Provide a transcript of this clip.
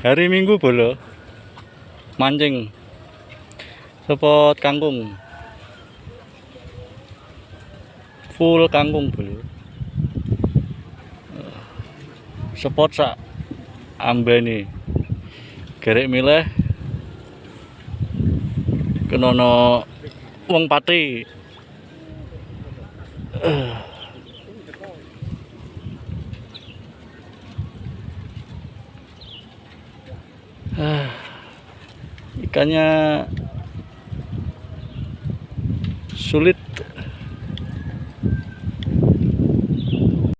Hari Minggu bolo mancing spot kangkung, full kangkung bolo. Spot sak ambene gerek milih kenono wong pati. Ikannya sulit